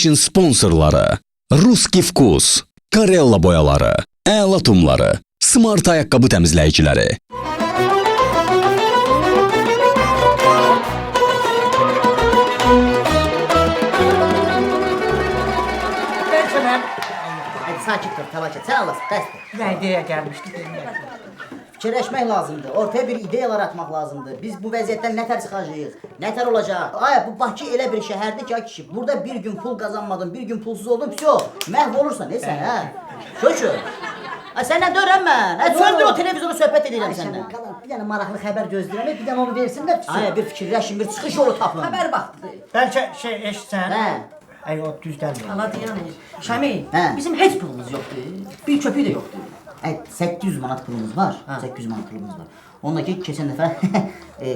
Verilişin sponsorları Ruski Vkus, Karella boyaları, Əla tumları, Smart ayaqqabı təmizləyiciləri. Hadi sakit dur, telaş et. Sen Allah'sın, dəstək. Ne ideye gelmişti? Fikirləşmək lazımdır, ortaya bir ideyalar atmaq lazımdır. Biz bu vəziyyətdən nətər çıxacağıq, nətər olacaq? Ay, bu Bakı elə bir şəhərdir ki, ay kişi, burada bir gün pul qazanmadın, bir gün pulsuz oldun, psyo, məhv olursan, sən, hə? Şöşür. Ay, səndən dörəm mən, hə, söndür o televizyonu, söhbət edirəm səndən. Bir dənə maraqlı xəbər gözləyirəm, bir dənə onu versinlər. Ay, bir fikirləşin, bir çıxış yolu tapın. Xəbər vaxtıdır. Belki şey eşitsen. Hə. Ay o düz gelmiyor. Allah deyən, Şami, Hə. bizim heç pulumuz yoxdur. Bir köpüyü də yoxdur. 800 manat pulumuz var. 800 manat pulumuz var. Ondakı keçən dəfə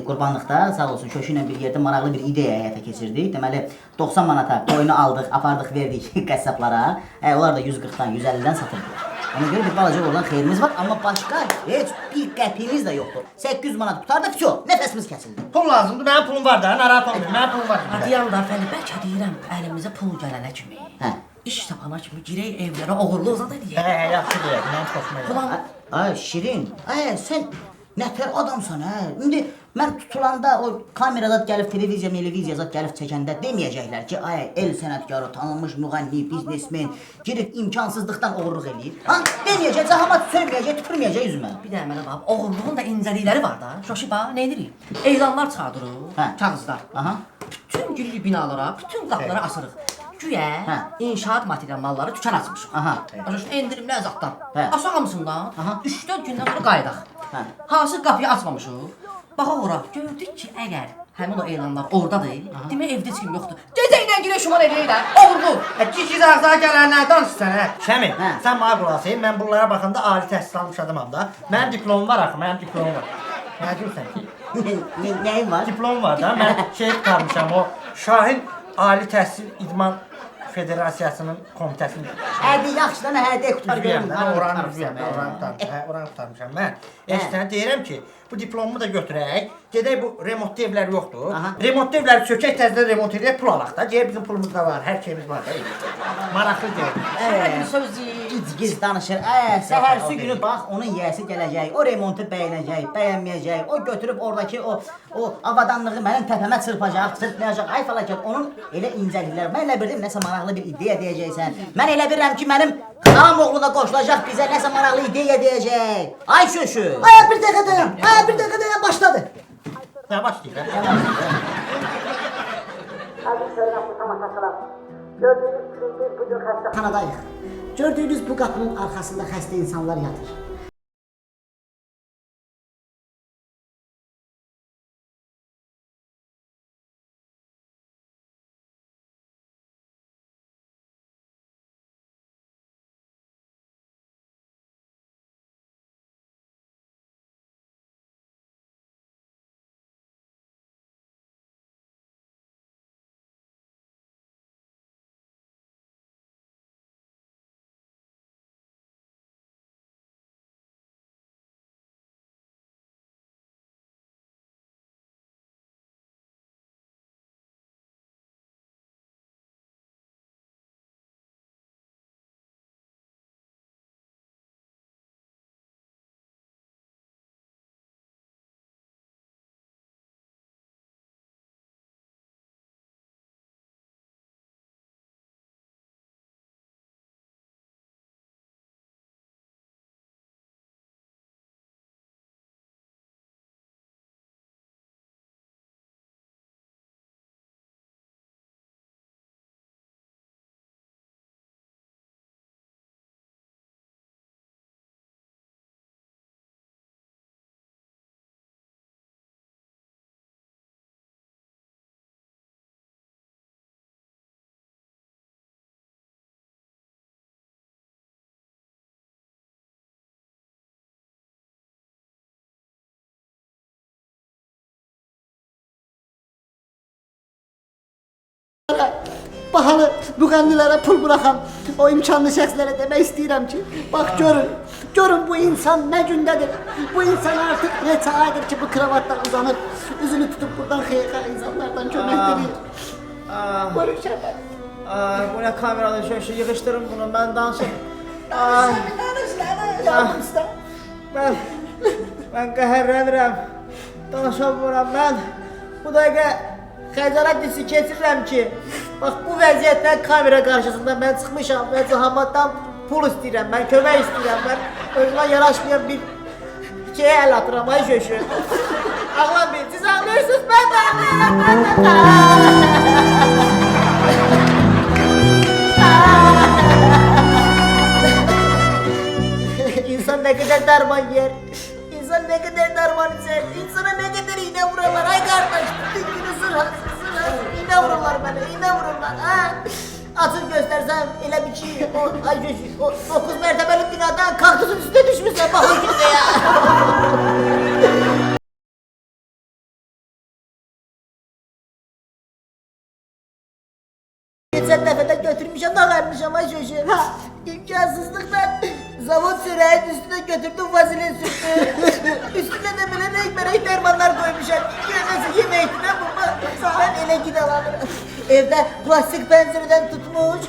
qurbanlıqda sağ olsun köşü ilə bir yerdə maraqlı bir ideya həyata keçirdik. Deməli 90 manata qoyunu aldıq, apardıq, verdik qəssablara. Onlar da 140-dan, 150-dən satırdılar. Ona görə bir balaca oradan xeyrimiz var, amma başqa heç bir qəpiyimiz də yoxdur. 800 manat qutardı, fyo, nəfəsimiz kəsildi. Pul lazımdır, benim pulum var da, narahat olmayın, benim pulum var. Hadiyan da Fəli, bəlkə deyirəm, əlimizə pul gələnə kimi. Hə. İş tapana kimi girək evlərə oğurlu uzad edək. Yaxşı deyək, benim xoşuma gəlir. Ulan, Ay Şirin, sən nətər adamsan, hə? İndi mən tutulanda o kamerada gəlib televiziya zat gəlib çəkəndə deməyəcəklər ki, ay el sənətkarı, tanınmış müğənni, biznesmen girib imkansızlıqdan oğurluq eləyib. Ha? Deməyəcək, zahamat sönməyəcək, tüpürməyəcək üzümə. bir də mənə bax, oğurluğun da incəlikləri var da. Şoşi bax, nə edirik? Elanlar çıxardırıq, Hə. kağızlar. Aha. Bütün giririk binalara, bütün qapıları asırıq. Güya Hə. inşaat material malları dükan açmışıq. Aha. Başa endirimli əzaqdan. Hə. Asaq hamısından. Aha. 3-4 gündən sonra qayıdaq. Hə. Hansı qapıyı açmamışıq? Baxaq ora, gördük ki, əgər həmin o elanlar ordadır, demək evdə heç kim yoxdur. Gecə ilə girək şuman eləyirlər, oğurlu. Giz ağzına gələnlər danışsan, hə? Şəmi, Hə. sən mənə qulaq asın, mən bunlara baxanda ali təhsil almış adamam da. Mənim diplomum var axı, mənim diplomum var. Nə deyirsən? Nəyin var? Diplom var da, mən şey tutarmışam, o Şahin Ali Təhsil İdman Federasiyasının komitəsində. Hədi yaxşıdan hədi qutar Üzvüyəm görüm. də, oranı tutarmışam mən. Eşitsən, deyirəm ki, bu diplomumu da götürək, gedək bu remontlu evlər yoxdur. Aha. Remontlu evləri sökək, təzədən remont edək, pul alaq da. Deyək, bizim pulumuz da var, hər şeyimiz var da. Maraqlı deyək. Şəhərin sözü. Giz danışır. Səhərsi günü bax, onun yiyəsi gələcək, o remontu bəyənəcək, bəyənməyəcək, o götürüb oradakı o avadanlığı mənim təpəmə çırpacaq, çırpmayacaq, ay falakat, onun elə incəliklər. Mən elə bildim, nəsə maraqlı bir ideya deyəcəksən. Mən elə bilirəm ki, mənim xalam oğlu da qoşulacaq bizə, nəsə maraqlı ideya deyəcək. Ay şüşü. Ay, bir dəqiqə dayan, bir dəqiqə dayan, başladı. Nə başlayır? Xanadayıq. Gördüyünüz bu qapının arxasında xəstə insanlar yatır. Bahalı müğənnilərə pul buraxan o imkanlı şəxslərə demək istəyirəm ki, bax görün bu insan nə gündədir. Bu insan artıq neçə aydır ki, bu kravatla uzanır, üzünü tutub buradan xeyirxah insanlardan kömək edir. Buyurun şəhət. Ay, bu ne kameralı şöyle yığıştırın bunu, ben danışım. Danış, yardım iste. Ben qəhərlənirəm. Danışa bilmirəm mən. Bu dəqiqə xəcalət hissi keçirirəm ki, bax bu vəziyyətdə kamera qarşısında mən çıxmışam və cəhamatdan pul istəyirəm, mən kömək istəyirəm, mən özümə yaraşmayan bir şeyə əl atıram, ay şöşü. Ağlamayın, siz ağlıyorsunuz, ben de İnsan ne kadar derman yer, insan ne kadar derman içer, insana ne kadar iğne vururlar, ay kardeş, bütün günü sırhas, iğne vururlar bana, iğne vururlar, ha. Asıl göstersem elə bir şey, ay şöşü, o 9 mertebeli binadan kaktüsün üstüne düşmüşler, bak o günde ya. Geçen defede götürmüşüm da vermişim ay çocuğu. İmkansızlıktan zavod süreğin üstüne götürdüm vazelin sürdü. Üstüne de böyle renk dermanlar koymuşum. Yemesi yemeğinden bulma. Ben ele gidelim. Evde plastik pencereden tutmuş.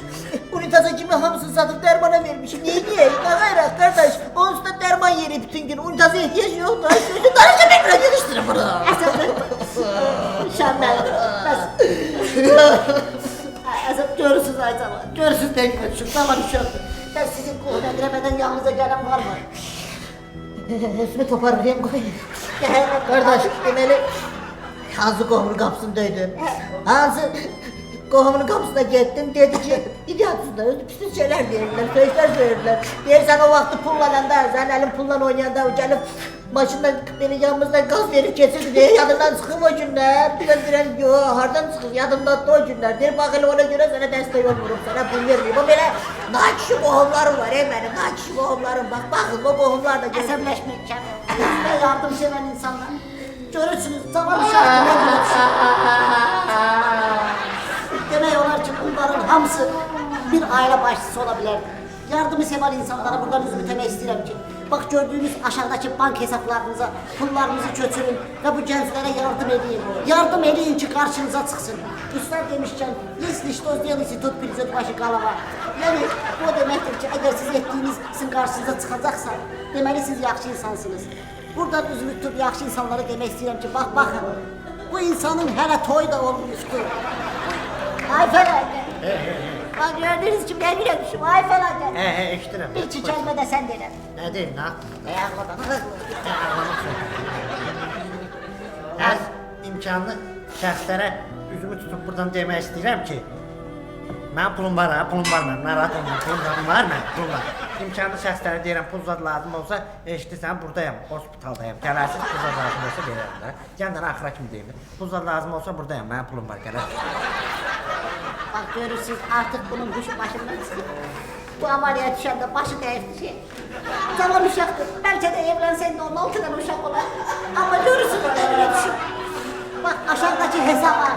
Unitaza kimi hamısını satıp dermana vermişim. Niye? Ne gayret kardeş. Onun üstüne derman yeri bütün gün. Unitaza ihtiyaç yok. Ay çocuğu darıca ben geliştirin bunu. Mükemmel. Esat görürsünüz ay zaman. Görürsünüz denk şu zaman çöktü. Ben sizin kohuna giremeden yanınıza gelen var mı? Üstümü toparlayayım koyayım. Kardeş, demeli Hansı qohumun qapısını döydüm. Hansı qohumun qapısına getdim, dedi ki, idiotsunlar, pis şeyler deyirlər, sözlər söyləyirlər. Deyirsən o vaxtı pullananda, sən əlin pulla oynayanda gəlib maşından beni yanımızdan gaz verip geçirdi diye yadından çıkım o günler. Ben diren yo hardan çıkım yadımdan da o günler. Der bak hele ona göre sana destek olurum, sana pul vermeyeyim. O böyle nakişi bohumlarım var benim, nakişi bohumlarım. Bak bakın o bohumlar da görüyorum. Əsəbləşməyəcəm. Sizə yardım sevən insanlar. Görürsünüz, zaman şartı ne görürsünüz. Demək olar ki bunların hamısı bir aile başçısı olabilirdi. Yardımı seven insanlara buradan üzümü temək istəyirəm ki, bak gördüğünüz aşağıdaki bank hesaplarınıza pullarınızı götürün ve bu gençlere yardım edin. Yardım edin ki karşınıza çıksın. Üstad demişken, если что сделаете, тут придет ваша голова. Yani bu demektir ki eğer siz ettiğiniz sizin karşınıza çıkacaksa, demeli siz yaxşı insansınız. Buradan üzümü tutup yaxşı insanlara demək istəyirəm ki, bak bakın, bu insanın hele toy da olmuştu. Ay felaket. Bak gördüğünüz gibi ben biliyormuşum, ay felaket. Eşidirəm. Bir iki kelime de sen derim. Nə deyim, nə? Ayaklardan. Əz imkanlı şəxslərə üzümü tutub buradan demək istəyirəm ki, mən pulum var ha, pulum var mən, narahat olmayın, pulum var mən, pulum var. İmkanlı şəxslərə deyirəm, pul zad lazım olsa, eşitirsən, buradayım, hospitaldayım, gələrsiniz, pul zad lazım olsa verərəm də. Gəndən axıra kimi deyim, pul zad lazım olsa buradayım, mənim pulum var, gələrsiniz. Bak görürsünüz artık bunun kuşu başından çıkıyor. Bu ameliyat düşende başı değişti şey. Tamam uşaktır, belki de evlensen de 16 tane uşak olur. Ama görürsün öyle düşün. Bak aşağıdaki hesaba.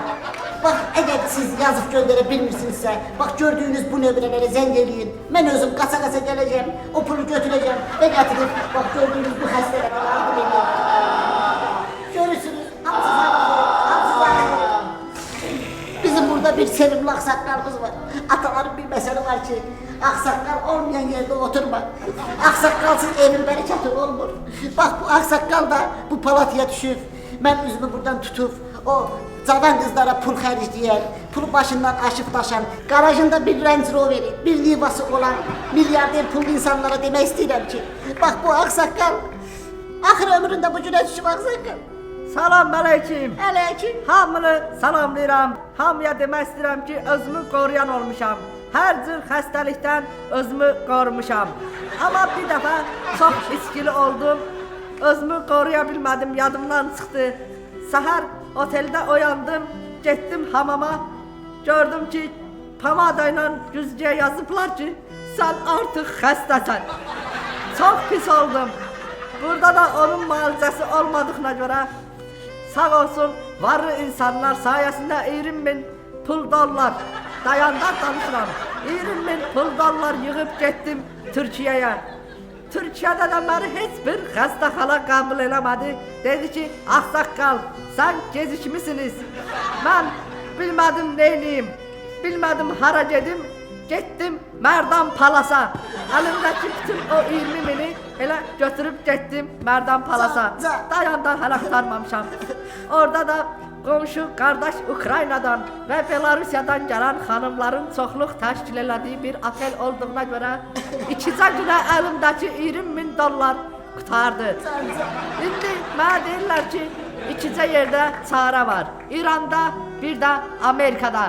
Bak eğer siz yazıp gönderebilmirsinizse, bak gördüğünüz bu nöbreleri zengeleyin. Ben özüm kasa kasa geleceğim, o pulu götüreceğim ve getirip bak gördüğünüz bu hastelere yardım edeyim. Görürsünüz, hamsız hamsız. Bizim burada bir sevimli aksaklarımız var. Ataların bir mesele var ki, aksakal olmayan yerde oturma. Aksakalsız evin bereketi olmur. Bak bu aksakal da bu palatıya düşüp, ben üzümü buradan tutup, o cavan kızlara pul xərcləyən, pul başından aşıp taşan, garajında bir Range Rover'i, bir Nivası olan milyarder pullu insanlara demək istəyirəm ki, bak bu aksakal, axır ömründə bu günə düşüb aksakal. Salam aleyküm. Aleyküm. Hamını salamlayıram. Hamıya demək istəyirəm ki, özümü qoruyan olmuşam. Hər cür xəstəlikdən özümü qorumuşam. Amma bir dəfə çox iskili oldum. Özümü qoruya bilmədim, yadımdan çıxdı. Səhər oteldə oyandım, getdim hamama. Gördüm ki, pomada ilə güzgəyə yazıblar ki, sən artıq xəstəsən. Çox pis oldum. Burada da onun müalicəsi olmadığına görə sağ olsun varlı insanlar sayesinde 20.000 pul dollar dayandan danışıram. 20.000 pul dollar yığıp gittim Türkiye'ye. Türkiye'de de beni hiçbir xəstəxana qəbul eləmədi. Dedi ki, ağsaqqal, sen gecikmişsiniz. Ben bilmedim neyliyim. bilmədim hara gedim. Getdim Mərdan Palasa. Əlimdəki bütün o 20 mini elə götürüb getdim Mərdan Palasa. Dayandan hələ qurtarmamışam. Orada da qonşu qardaş Ukraynadan və Belarusiyadan gələn xanımların çoxluq təşkil elədiyi bir otel olduğuna görə ikicə günə əlimdəki 20.000 dollar qurtardı. İndi mənə deyirlər ki, ikicə yerdə çarə var. İranda, bir də Amerikada.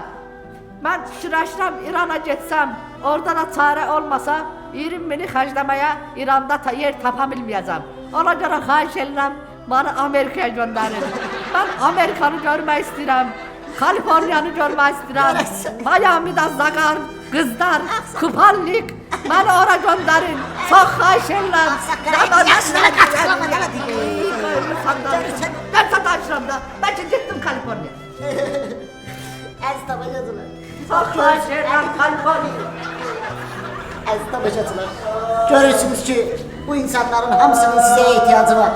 Mən fikirləşirəm İrana getsəm, orada da çarə olmasa 20.000-i xərcləməyə İranda yer tapa bilməyəcəm. Ona görə xahiş edirəm, məni Amerikaya göndərin. Mən Amerikanı görmək istəyirəm, Kaliforniyanı görmək istəyirəm, Miami'da zaqar, qızlar, kupallik, məni ora göndərin. Çox xahiş edirəm. Mən sataşıram da, bəlkə getdim Kaliforniya. Əziz tamaşaçılar. Çox xahiş edirəm Kaliforniya. Əziz tamaşaçılar. Görürsünüz ki, bu insanların hamısının sizə ihtiyacı var.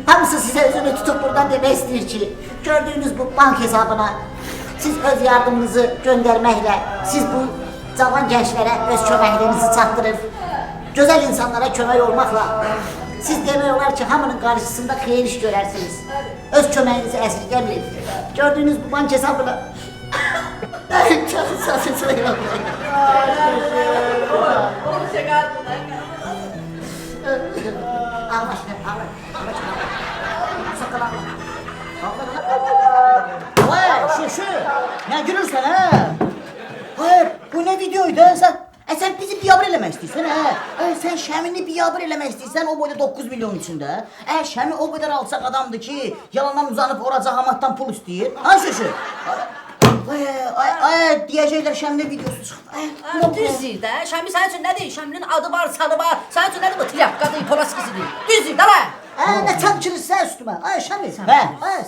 Hamısı sizə özünü tutup buradan demək istəyir ki, gördüğünüz bu bank hesabına siz öz yardımınızı gönderməklə, siz bu cavan gençlərə öz köməklərinizi çatdırır, gözəl insanlara kömək olmaqla siz demək olar ki, hamının qarşısında xeyir iş görərsiniz. Öz köməyinizi əsirgəməyin. Gördüğünüz bu bank hesabına çok sası söylüyorum. Al başına, al başına. Sakın al. Vay şu. Ne gülürsen ha? Hayır bu ne videoydu ha sen? Sen bizi biabır eləmək istəyirsən hə? Sen Şəmini biabır eləmək istəyirsən o boyda 9 milyon içində. Şəmi o qədər alçaq adamdır ki, yalandan uzanıb oraca hamatdan pul istəyir. Ha şu. Ay deyəcəklər Şəminin videosu çıxdı. Düzdür də. Şəmi sənin üçün nədir? Şəminin adı var, sanı var. Sənin üçün nədir bu tryapkadır, polaskisidir? Düzdür də lan. Ne çamçırırsan üstüme? Ay Şamil.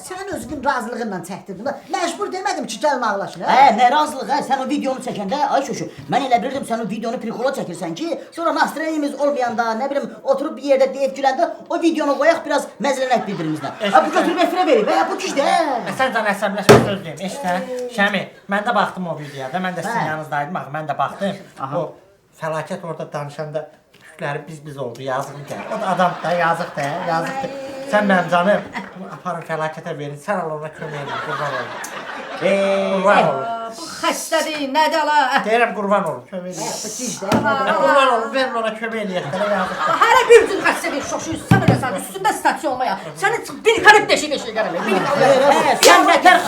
Sen özünün razılığından çəkdirdin. Mecbur demedim ki gelme ağlaşın. Ne razılıq ha? Sen o videonu çəkəndə ay şu. Mən elə bilirdim sen o videonu prikola çəkirsən ki, sonra nastreyimiz olmayanda, ne bileyim oturup bir yerde deyib güləndə o videonu qoyaq biraz məzələnək birbirimizdən. Bu götürüb efirə verib. Bu kişdə. Sən can əsəbləşmə söz deyim. Eşitən, Şəmi, mən də baxdım o videoya. Mən də sizin yanınızdaydım. Bax, mən də baxdım. O fəlakət orada danışanda tükləri biz oldu. Yazığım gəlir. O da adam da yazıqdır, yazıqdır. Sən mənim canım, aparın fəlakətə verin. Sən al ona kömək edin. Qurban olun. Qurban olun. Bu xəstədir, nədir ala? Deyirəm qurban olun. Kömək edin. Qurban olun, verin ona kömək edin. Yazıqdır. Hələ bir gün xəstədir, şoşuyuz. Sən öləsən, üstündə stasyon olmaya. Sənin bir karib deşik gəlmir. Sən nətər?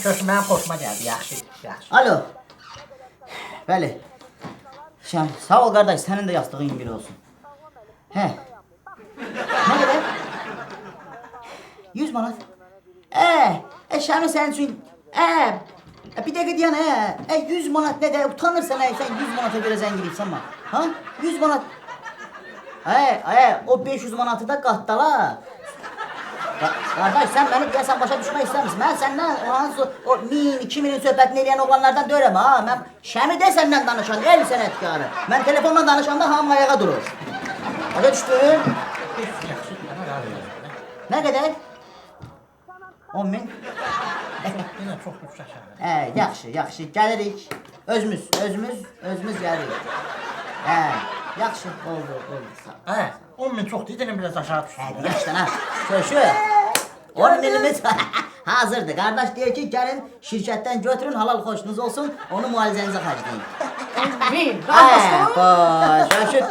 Köş mənim xoşuma gəldi. Yaxşı. Alo. Bəli. Şəm, sağ ol qardaş, sənin də yastığın bir olsun. Hə. Nə qədər? 100 manat. Şəmi sənin üçün, bir dəqiqə deyən, 100 manat nə də, utanırsan, sən 100 manata görə zəng edibsən mən. Ha? 100 manat. O 500 manatı da qatdala. Qardaş, sən məni deyəsən başa düşmək istəmirsən. Mən səndən o 1000, 2000'in söhbətini eləyən oğlanlardan deyirəm ha. Mən Şəmi də səndən danışan, el sənətkarı. Mən telefonla danışanda hamı ayağa durur. Başa düşdün? Nə qədər? 10.000? Yenə çox yüksək şəhər. Yaxşı, gəlirik. Özümüz gəlirik. Yaxşı, oldu. 10.000 çox deyil, yenə biraz aşağı düşsün. Yaşdan ha. Şu. 10.000'imiz hazırdır. Qardaş deyir ki, gəlin şirkətdən götürün, halal xoşunuz olsun, onu müalicənizə xərcləyin. Min, qardaş.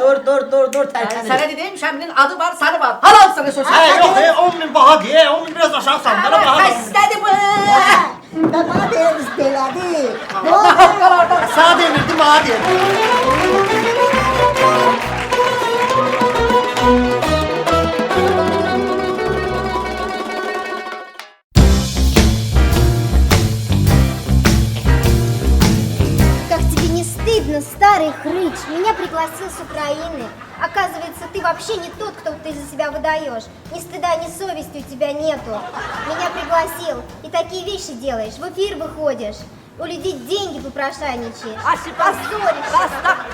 Dur, tərkənir. Sənə dedim, Şəminin adı var, sanı var. Halal sana söz. Yox, 10.000 baha deyə, 10.000 biraz aşağı salın. Xəstədir bu. Ben bana değeriz beledi. Ne oldu? Sağ demirdim, baha deyə. Как тебе не стыдно, старый хрыч? Меня пригласил с Украины. Оказывается, ты вообще не тот, кто ты за себя выдаешь. Ни стыда, ни совести у тебя нету. Меня пригласил, и такие вещи делаешь, в эфир выходишь. У людей деньги попрошайничаешь. Поссоришься.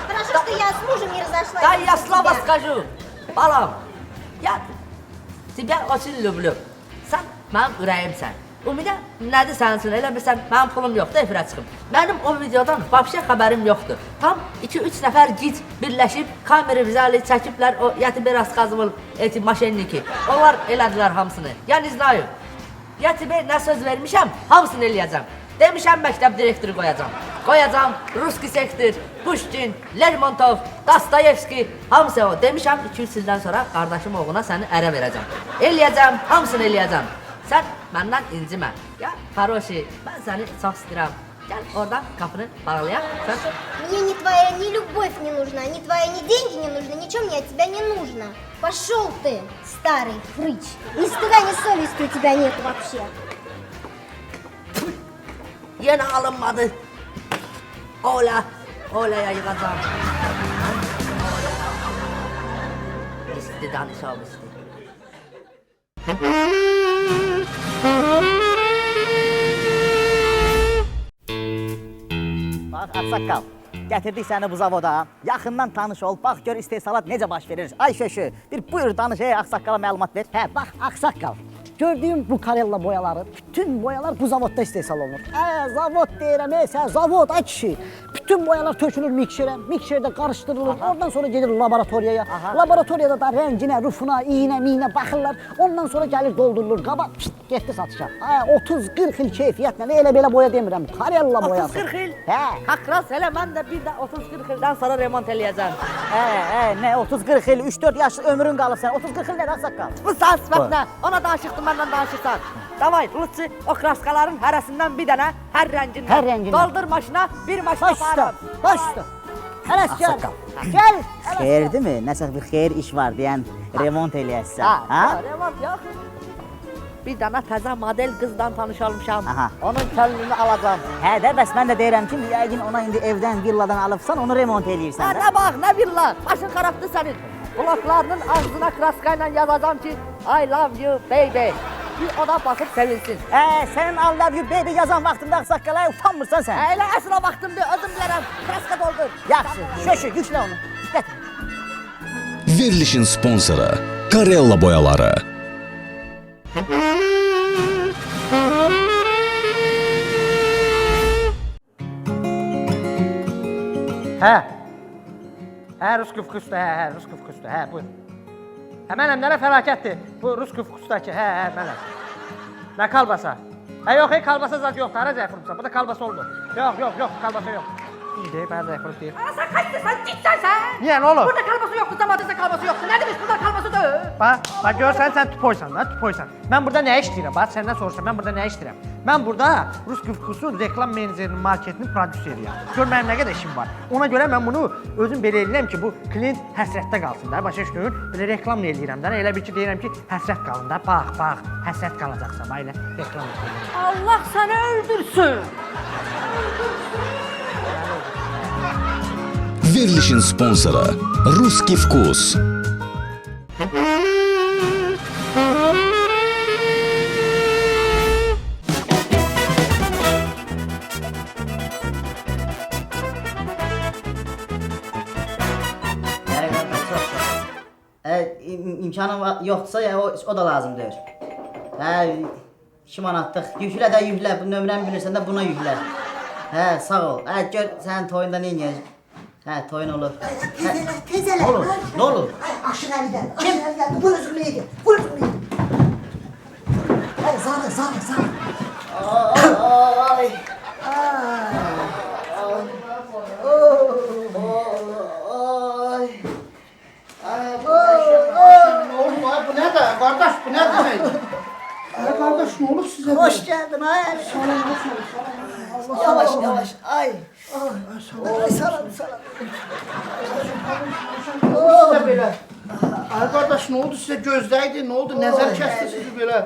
Хорошо, что я с мужем не разошлась. Да, я слово скажу. Балам, я тебя очень люблю. Sen benim yüreğimsen. Ümumiyyətlə, nədir sənin üçün? Elə bilsən, mənim pulum yoxdur efirə çıxım. Mənim o videodan vəbşə xəbərim yoxdur. Tam 2-3 nəfər gic birləşib, kamera vizali çəkiblər o Yatibə Raskazımın eti maşenniki. Onlar elədilər hamısını. Ya ne знаю. Yatibə nə söz vermişəm, hamısını eləyəcəm. Demişəm məktəb direktoru qoyacam. Qoyacam Ruski sektor, Pushkin, Lermontov, Dostoyevski, hamısı o. Demişəm 2-3 ildən sonra qardaşım oğluna səni ərə verəcəm. Eləyəcəm, hamısını eləyəcəm. Sən məndən incimə. Ya Haroshi, mən səni çox istəyirəm. Gəl oradan qapını bağlayaq. Sən Мне ни твоя ни любовь не нужна, ни твоя ни деньги не нужны, ничего мне от тебя не нужно. Пошел ты, старый хрыч. Ни стыда, ни совести у тебя нет вообще. yenə alınmadı. Ola, olaya yığacam. İsti danışam isti. Bax, Aksaqqal, gətirdik səni bu zavoda. Yaxından tanış ol, bax gör istehsalat necə baş verir. Ay şöşü, bir buyur danış, Aksaqqala məlumat ver. Hə, bax Aksaqqal. Gördüyüm bu Karella boyaları, bütün boyalar bu zavodda istehsal olunur. Zavod deyirəm, sən zavod, ay kişi. Bütün boyalar tökülür mikşerə, mikşerdə qarışdırılır. Ondan sonra gedir laboratoriyaya. Laboratoriyada da rənginə, rufuna, iynə, miynə baxırlar. Ondan sonra gəlir doldurulur qaba, getdi satışa. 30-40 il keyfiyyətlə, elə belə boya demirəm, Karella boyası. 30-40 il? Hə. Hakras, elə mən də bir də 30-40 ildən sonra remont eləyəcəm. Nə 30-40 il, 3-4 yaş ömrün qalıb sən. 30-40 il nədir Aksaqqal? Bu saat sifət nə? Ona danışıqdım, məndən danışırsan. Davay, Lutsi, o kraskaların hərəsindən bir dənə, hər rəngindən. Hər rəngindən. Doldur maşına, bir maşına Baş üstə, aparım. baş üstə. Ələs gəl, gəl. Xeyirdir mi? Nəsə bir xeyir iş var deyən remont eləyəsən. Remont yox. Bir dənə təzə model qızdan tanış olmuşam. Aha. Onun könlünü alacam. Hə də, bəs mən də deyirəm ki, yəqin ona indi evdən, villadan alıbsan, onu remont eləyirsən də. Nə bax, nə villa, başın xarabdır sənin. Bloklarının ağzına kraskayla yazacam ki, I love you baby. Bir o da baxıb sevinsin. Sənin I love you baby yazan vaxtında Aksaqqala utanmırsan sən. Elə əsl o vaxtımdır, özüm bilərəm, kraska doldur. Yaxşı, şöşü, yüklə onu. Gətir. Verilişin sponsoru Karella boyaları. Hə, Ruski vkusda, hə, Ruski vkusda, hə, buyur. Hə, mənəm, nələ fəlakətdir? Bu Ruski vkusdakı, hə, mənəm. Nə kalbasa? Hə, yox, kalbasa zad yoxdur, hara zəfirmişsən, burada kalbasa olmur. Yox, kalbasa yox. İyi deyib, hə, zəfirmiş deyib. Sən kaçdırsan, cidsən sən? Niyə, nə olur? Burada kalması yoxdur, zamadızda kalması yoxdur. Nə demiş, burada kalması da? Bax, görsən, sən tupoysan da, tupoysan. Mən burada nə işləyirəm, bax, səndən soruşsam, mən burada nə işləyirəm? Mən burada Ruski vkusun reklam menecerinin, marketinin prodüseriyəm. Gör, mənim nə qədər işim var. Ona görə mən bunu özüm belə eləyirəm ki, bu klient həsrətdə qalsın da, başa düşdün? Belə reklam eləyirəm də, elə bir ki, deyirəm ki, həsrət qalın da, bax, həsrət qalacaqsan, bax, elə reklam eləyirəm. Allah səni öldürsün. Verilişin sponsoru Ruski Vkus. İmkanı yoxdursa, o da lazımdır. Hə, 2 manatlıq. Yüklə də yüklə, bu nömrəni bilirsən də buna yüklə. Hə, sağ ol. Hə, gör sənin toyunda nə edəcək? Hə, toyun olur. Teyzeler. Nə olur? Nə olur? Aşın elinden. Kim? Elinden. Bu özgürlüğe gel. Bu özgürlüğe gel. Hadi zahmet. Ay. Bu nədir? Qardaş, bu nədir? Qardaş, nə olub sizə? Hoş geldin ay. Yavaş. Ay. Salam. Sizə belə. Ay qardaş, nə oldu sizə? Gözdəydi, nə oldu? Nəzər kəsdi sizi belə.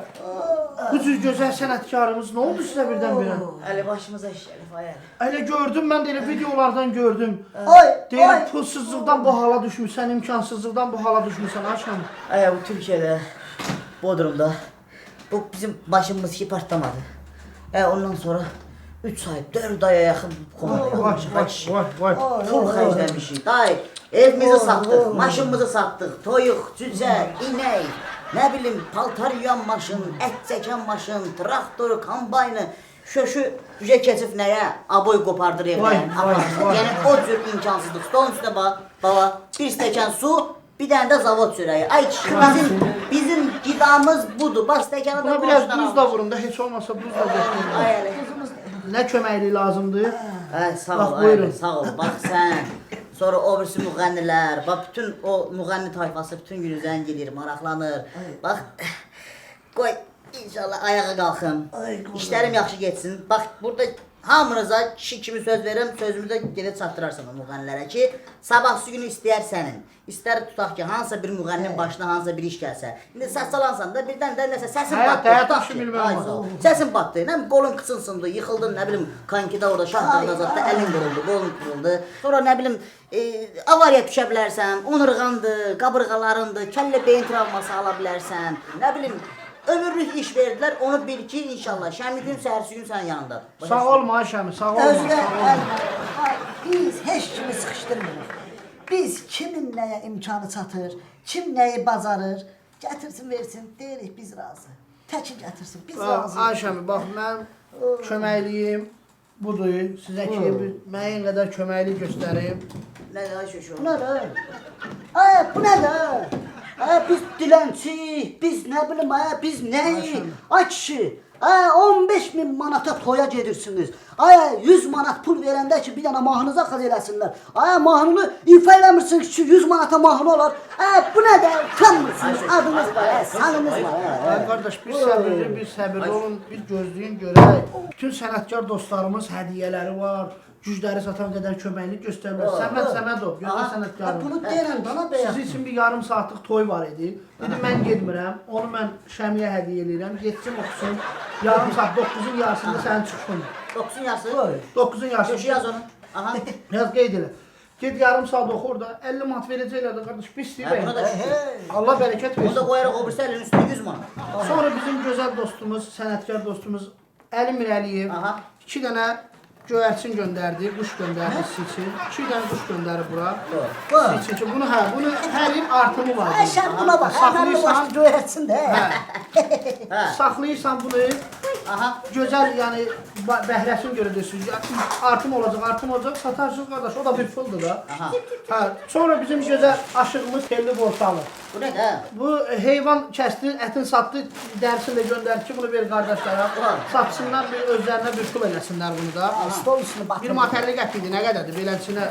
Bu cür gözəl sənətkarımız, nə oldu sizə birdən-birə? Əli başımıza iş, Elif ay. Elə gördüm, mən də elə videolardan gördüm. Oy. Deyirəm, pulsuzluqdan bu hala düşmüsən, imkansızlıqdan bu hala düşmüsən, aşkım. Ay, bu Türkiye'de, Bodrum'da, bu bizim başımız hiç patlamadı. Ondan sonra 3 ay, 4 aya yakın komada yapmışız. Vay. Pul xərcləmişik. Dayı, evimizi sattık, maşınımızı sattık, toyuq, cücə, inek. nə bilim, paltar yuyan maşın, ət çəkən maşın, traktor, kombaynı, şöşü keçib nəyə? Aboy qopardır evdən. Yəni o cür imkansızlıq. Stolun üstünə bax, baba, bir stəkan su, bir dənə də zavod çörəyi. Ay kişi, bizim qidamız budur. Bax stəkanı da Buna biraz borçdan buz da vurun da, heç olmasa buz da götürün. Ay əli. Nə köməkliyi lazımdır? Hə, sağ Bax, ol, buyurun. ay, sağ ol. Bax sən. Sonra o birisi müğənnilər, bax bütün o müğənni tayfası bütün gün zəng edir, maraqlanır. Bax, qoy inşallah ayağa qalxım. İşlərim yaxşı getsin. Bax, burada hamınıza kişi kimi söz verim, sözümü də gedib çatdırarsan o müğənnilərə ki, sabahsı günü istəyər sənin. İstər tutaq ki, hansısa bir müğənninin başına hansısa bir iş gəlsə. İndi səs salansan da birdən də nəsə səsin batdı. həyat işi bilməm var. Səsin batdı, nə bilim qolun qısınsındı, yıxıldın, nə bilim kankidə orada şahtarda zadda əlin qırıldı, qolun qırıldı. Sonra nə bilim avariya düşə bilərsən, onurğandı, qabırğalarındı, kəllə beyin travması ala bilərsən. Nə bilim ömürlük iş verdilər, onu bil ki, inşallah Şəmi gün səhərsi gün sənin yanındadır. Sağ olma Ayşəmi, sağ olma. Özdə biz heç kimi sıxışdırmırıq. Biz kimin nəyə imkanı çatır, kim nəyi bacarır, gətirsin versin, deyirik biz razı. Təki gətirsin, biz razıyıq. Ayşəmi, bax mənim köməkliyim budur. Sizə ki, bir müəyyən qədər köməklik göstərim. Nə də şöşü Bu nədir? Ay, bu nədir? Ay, biz dilənçi, biz nə bilim, ay, biz nəyi? Ay kişi, ay, 15.000 manata toya gedirsiniz. Ay, 100 manat pul verəndə ki, bir dənə mahnınıza xaz eləsinlər. Ay, mahnını ifa eləmirsiniz ki, 100 manata mahnı olar. Ay, bu nədir? Utanmırsınız, adınız var, sanınız var. Ay qardaş, bir səbirli olun, bir gözləyin görək. Bütün sənətkar dostlarımız hədiyyələri var. Gücləri satan qədər köməklik göstərirlər. Səmədov, gözəl sənətkarım. Bunu deyən bana bəyəm. Sizin üçün bir yarım saatlıq toy var idi. Dedim mən getmirəm, onu mən Şəmiyə hədiyyə eləyirəm. Getsin oxusun. Yarım saat 9-un yarısında sənin çıxışın. 9-un yarısı. 9-un yarısı. Şöşü yaz onu. Aha. Yaz qeyd elə. Get yarım saat oxu orada. 50 manat verəcəklər də qardaş. Bir istəyir. Buna da şükür. Allah bərəkət Onu da versin. qoyaraq o birisi əlinin üstünə 100 manat. Sonra bizim gözəl dostumuz, sənətkar dostumuz Əli Mirəliyev Aha. 2 dənə göyərçin göndərdi, quş göndərdi sizin üçün. 2 dənə quş göndərib bura. Sizin üçün. Bunu hər il artımı var. Ay, sən buna bax, əməlli başlı göyərsin də. Saxlayırsan bunu. Aha. Gözəl, yəni bəhrəsini görəcəksiniz. Artım olacaq, satarsınız qardaş. O da bir puldur da. Aha. Hə, sonra bizim gözəl aşığımız Telli Borsalı. Bu nə də? Bu heyvan kəsdi, ətin satdı, dərisini də göndərdi ki, bunu ver qardaşlara. Satsınlar, bir özlərinə bir pul eləsinlər bunu da. Stol üstünü batır. Bir matərli qəpiydi, nə qədərdir? Beləsinə